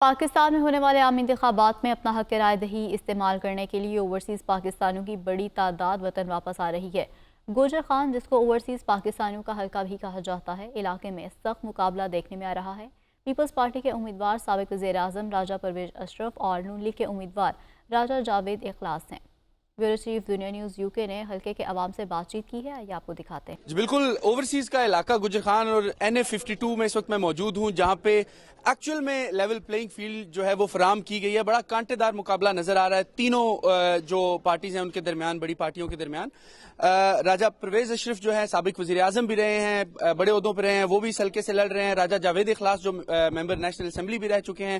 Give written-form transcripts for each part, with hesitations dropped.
پاکستان میں ہونے والے عام انتخابات میں اپنا حق رائے دہی استعمال کرنے کے لیے اوورسیز پاکستانیوں کی بڑی تعداد وطن واپس آ رہی ہے۔ گوجر خان، جس کو اوورسیز پاکستانیوں کا حلقہ بھی کہا جاتا ہے، علاقے میں سخت مقابلہ دیکھنے میں آ رہا ہے۔ پیپلز پارٹی کے امیدوار سابق وزیر اعظم راجہ پرویز اشرف اور نون لیگ کے امیدوار راجہ جاوید اخلاص ہیں۔ بیورو چیف دنیا نیوز UK نے حلقے کے عوام سے بات چیت کی ہے، یہ آپ کو دکھاتے ہیں۔ جی بالکل، اوورسیز کا علاقہ گوجر خان اور NA52 میں اس وقت میں موجود ہوں، جہاں پہ ایکچوئل میں لیول پلینگ فیلڈ جو ہے وہ فراہم کی گئی ہے۔ بڑا کانٹے دار مقابلہ نظر آ رہا ہے تینوں جو پارٹیز ہیں ان کے درمیان، بڑی پارٹیوں کے درمیان۔ راجہ پرویز اشرف جو ہے سابق وزیر اعظم بھی رہے ہیں، بڑے عہدوں پہ رہے ہیں، وہ بھی اس حلقے سے لڑ رہے ہیں۔ راجہ جاوید اخلاص جو ممبر نیشنل اسمبلی بھی رہ چکے ہیں،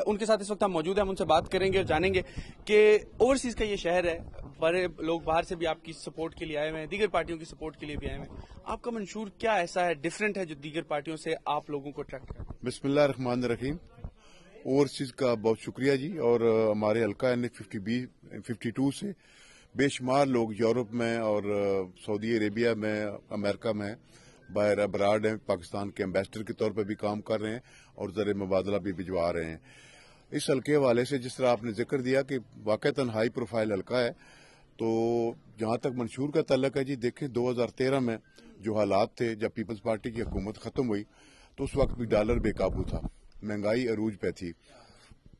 ان کے ساتھ اس وقت ہم موجود ہیں۔ ہم ان سے بات کریں گے اور جانیں گے کہ اوورسیز کا یہ شہر ہے، بڑے لوگ باہر سے بھی آپ کی سپورٹ کے لیے آئے ہوئے ہیں، دیگر پارٹیوں کی سپورٹ کے لیے بھی آئے ہوئے ہیں۔ آپ کا منشور کیا ایسا ہے ڈیفرنٹ ہے جو دیگر پارٹیوں سے آپ لوگوں کو اٹریکٹ کرتا ہے؟ بسم اللہ الرحمن الرحیم۔ اوورسیز کا بہت شکریہ جی، اور ہمارے حلقہ NA52 سے بے شمار لوگ یورپ میں اور سعودی عربیہ میں، امریکہ میں باہر ابراڈ ہیں، پاکستان کے ایمبیسڈر کے طور پہ بھی کام کر رہے ہیں اور زر مبادلہ بھی بھجوا رہے ہیں۔ اس حلقے حوالے سے جس طرح آپ نے ذکر دیا کہ واقعتاً ہائی پروفائل حلقہ ہے، تو جہاں تک منشور کا تعلق ہے جی، دیکھیں 2013 میں جو حالات تھے جب پیپلز پارٹی کی حکومت ختم ہوئی تو اس وقت بھی ڈالر بے قابو تھا، مہنگائی عروج پہ تھی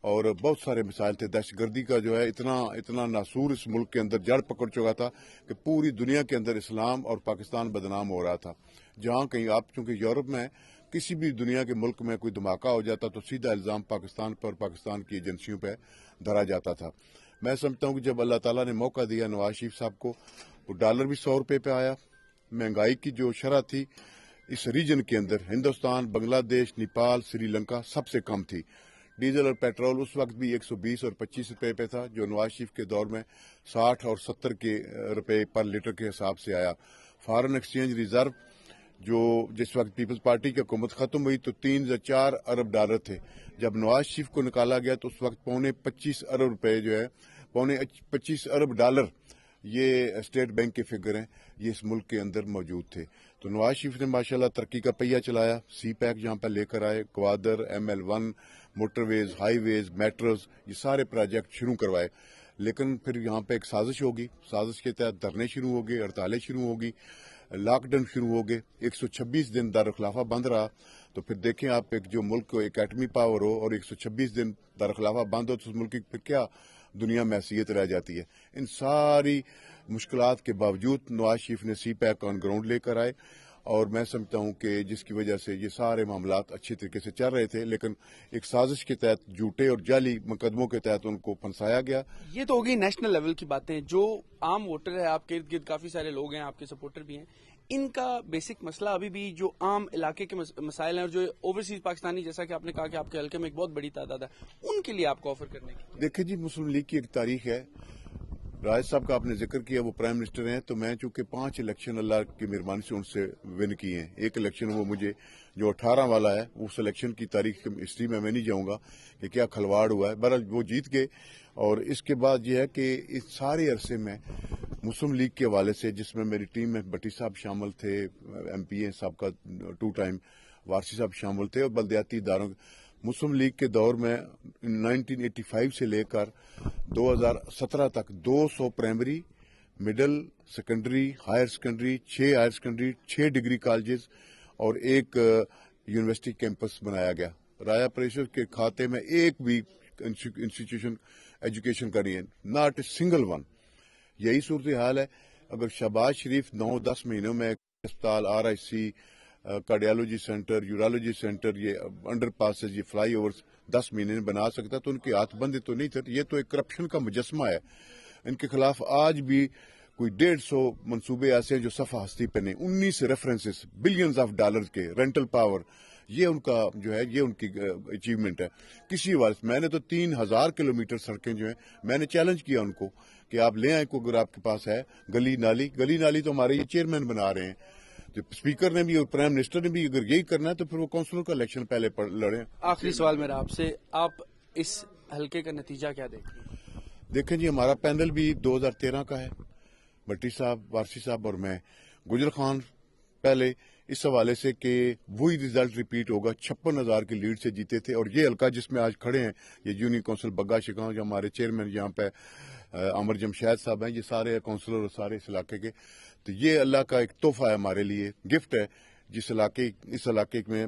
اور بہت سارے مسائل تھے۔ دہشت گردی کا جو ہے اتنا ناسور اس ملک کے اندر جڑ پکڑ چکا تھا کہ پوری دنیا کے اندر اسلام اور پاکستان بدنام ہو رہا تھا۔ جہاں کہیں آپ چونکہ یورپ میں کسی بھی دنیا کے ملک میں کوئی دھماکہ ہو جاتا تو سیدھا الزام پاکستان پر، پاکستان کی ایجنسیوں پہ دھرا جاتا تھا۔ میں سمجھتا ہوں کہ جب اللہ تعالیٰ نے موقع دیا نواز شریف صاحب کو، وہ ڈالر بھی 100 روپے پہ آیا، مہنگائی کی جو شرح تھی اس ریجن کے اندر ہندوستان، بنگلہ دیش، نیپال، سری لنکا سب سے کم تھی۔ ڈیزل اور پیٹرول اس وقت بھی 120 اور 25 روپے پہ تھا، جو نواز شریف کے دور میں 60 اور 70 کے روپے پر لیٹر کے حساب سے آیا۔ فارن ایکسچینج ریزرو جو جس وقت پیپلز پارٹی کی حکومت ختم ہوئی تو 3 یا 4 ارب ڈالر تھے، جب نواز شریف کو نکالا گیا تو اس وقت پونے 25 ارب روپے جو ہے، پونے 25 ارب ڈالر، یہ اسٹیٹ بینک کے فگر ہیں، یہ اس ملک کے اندر موجود تھے۔ تو نواز شریف نے ماشاءاللہ ترقی کا پہیہ چلایا، سی پیک جہاں پہ لے کر آئے، گوادر، ML1، موٹر ویز، ہائی ویز، میٹروز، یہ سارے پروجیکٹ شروع کروائے۔ لیکن پھر یہاں پہ ایک سازش ہوگی، سازش کے تحت دھرنے شروع ہو گئے، ہڑتالیں شروع ہو گئی، لاک ڈاؤن شروع ہو گئے، 126 دن دارالخلافہ بند رہا۔ تو پھر دیکھیں آپ، ایک جو ملک کو ایک ایٹمی پاور ہو اور 126 دن دارالخلافہ بند ہو تو اس ملک کی پھر کیا دنیا میں حیثیت رہ جاتی ہے۔ ان ساری مشکلات کے باوجود نواز شریف نے سی پیک آن گراؤنڈ لے کر آئے، اور میں سمجھتا ہوں کہ جس کی وجہ سے یہ سارے معاملات اچھی طریقے سے چل رہے تھے، لیکن ایک سازش کے تحت، جھوٹے اور جعلی مقدموں کے تحت ان کو پھنسایا گیا۔ یہ تو ہوگی نیشنل لیول کی باتیں۔ جو عام ووٹر ہے، آپ کے ارد گرد کافی سارے لوگ ہیں، آپ کے سپورٹر بھی ہیں، ان کا بیسک مسئلہ ابھی بھی جو عام علاقے کے مسائل ہیں اور جو اوورسیز پاکستانی، جیسا کہ آپ نے کہا کہ آپ کے حلقے میں ایک بہت بڑی تعداد ہے، ان کے لیے آپ کو آفر کرنے کی؟ دیکھیں جی، مسلم لیگ کی ایک تاریخ ہے، راج صاحب کا آپ نے ذکر کیا، وہ پرائم منسٹر ہیں، تو میں چونکہ 5 الیکشن اللہ کی مہربانی سے ان سے ون کی ہیں۔ ایک الیکشن وہ مجھے جو 18 والا ہے، اس الیکشن کی تاریخ ہسٹری میں نہیں جاؤں گا کہ کیا کھلواڑ ہوا ہے، بہرحال وہ جیت گئے۔ اور اس کے بعد یہ ہے کہ اس سارے عرصے میں مسلم لیگ کے حوالے سے، جس میں میری ٹیم میں بٹی صاحب شامل تھے، MP ہیں سابقہ 2 ٹائم، وارسی صاحب شامل تھے، اور بلدیاتی اداروں، مسلم لیگ کے دور میں 1985 سے لے کر 2017 تک 200 primary, middle, secondary, higher secondary, 6 higher secondary, 6 degree colleges اور 1 یونیورسٹی کیمپس بنایا گیا۔ راجہ پریشد کے کھاتے میں ایک بھی انسٹیٹیوشن ایجوکیشن کا نہیں ہے، ناٹ اے سنگل ون۔ یہی صورتحال ہے۔ اگر شہباز شریف 9-10 مہینوں میں اسپتال، RIC، cardiology centre, urology centre, یہ انڈر پاسز، یہ فلائی اوورز 10 مہینے میں بنا سکتا تو ان کی ہاتھ بندی تو نہیں تھے۔ یہ تو ایک کرپشن کا مجسمہ ہے۔ ان کے خلاف آج بھی کوئی 150 منصوبے ایسے ہیں جو صفحہ ہستی پہ نہیں، 19 ریفرنسز بلینز آف ڈالرز کے، رینٹل پاور، یہ ان کا جو ہے، یہ ان کی اچیومنٹ ہے۔ کسی وقت میں نے تو 3000 کلومیٹر سڑکیں جو ہیں، میں نے چیلنج کیا ان کو کہ آپ لے آئیں کو، اگر آپ کے پاس ہے گلی نالی تو ہمارے یہ چیئرمین بنا رہے ہیں۔ تو اسپیکر نے بھی اور پرائم منسٹر نے بھی اگر یہی کرنا ہے تو پھر وہ کونسلر کا الیکشن پہلے لڑیں۔ آخری سوال میرا آپ سے، آپ اس حلقے کا نتیجہ کیا دیکھتے ہیں؟ دیکھیں جی، ہمارا پینل بھی 2013 کا ہے، بٹی صاحب، وارسی صاحب اور میں۔ گجر خان پہلے اس حوالے سے کہ وہی رزلٹ ریپیٹ ہوگا. 56,000 کی لیڈ سے جیتے تھے. اور یہ حلقہ جس میں آج کھڑے ہیں, یہ یونین کونسل بگا شگاؤں, جو ہمارے چیئرمین یہاں پہ عمر جمشید صاحب ہیں, یہ سارے کونسلر اور سارے اس علاقے کے. تو یہ اللہ کا ایک تحفہ ہے ہمارے لیے, گفٹ ہے, اس علاقے میں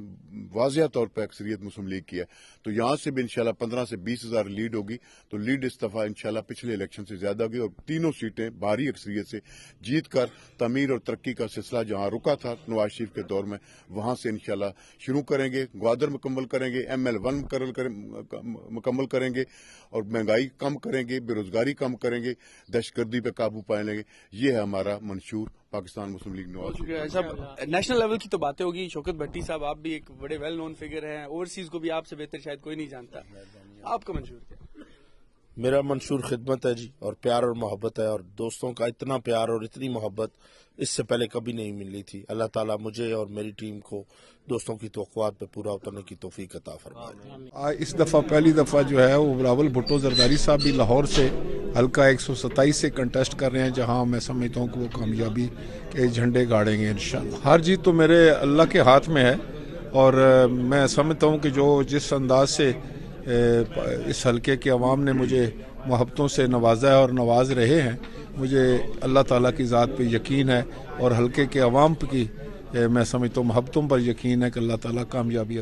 واضح طور پہ اکثریت مسلم لیگ کی ہے. تو یہاں سے بھی انشاءاللہ 15 سے 20,000 لیڈ ہوگی. تو لیڈ اس دفعہ انشاءاللہ پچھلے الیکشن سے زیادہ ہوگی, اور تینوں سیٹیں بھاری اکثریت سے جیت کر تعمیر اور ترقی کا سلسلہ جہاں رکا تھا نواز شریف کے دور میں, وہاں سے انشاءاللہ شروع کریں گے. گوادر مکمل کریں گے, ML1 مکمل کریں گے, اور مہنگائی کم کریں گے, بے روزگاری کم کریں گے, دہشت گردی پہ قابو پائیں گے. یہ ہے ہمارا منشور پاکستان مسلم لیگ نواز. صاحب نیشنل لیول کی تو باتیں ہوگی. شوکت بھٹی صاحب, آپ بھی ایک بڑے ویل نون فگر ہیں, اوورسیز کو بھی آپ سے بہتر شاید کوئی نہیں جانتا. آپ کا منشور کیا؟ میرا منشور خدمت ہے جی, اور پیار اور محبت ہے, اور دوستوں کا اتنا پیار اور اتنی محبت اس سے پہلے کبھی نہیں ملی تھی. اللہ تعالیٰ مجھے اور میری ٹیم کو دوستوں کی توقعات پہ پورا اترنے کی توفیق عطا فرمائے. اس دفعہ پہلی دفعہ جو ہے وہ بلاول بھٹو زرداری صاحب بھی لاہور سے حلقہ 127 سے کنٹیسٹ کر رہے ہیں, جہاں میں سمجھتا ہوں کہ وہ کامیابی کے جھنڈے گاڑیں گے انشاءاللہ. ہر جیت تو میرے اللہ کے ہاتھ میں ہے, اور میں سمجھتا ہوں کہ جس انداز سے اس حلقے کے عوام نے مجھے محبتوں سے نوازا ہے اور نواز رہے ہیں, مجھے اللہ تعالیٰ کی ذات پہ یقین ہے, اور حلقے کے عوام کی میں سمجھتا ہوں محبتوں پر یقین ہے کہ اللہ تعالیٰ کامیابی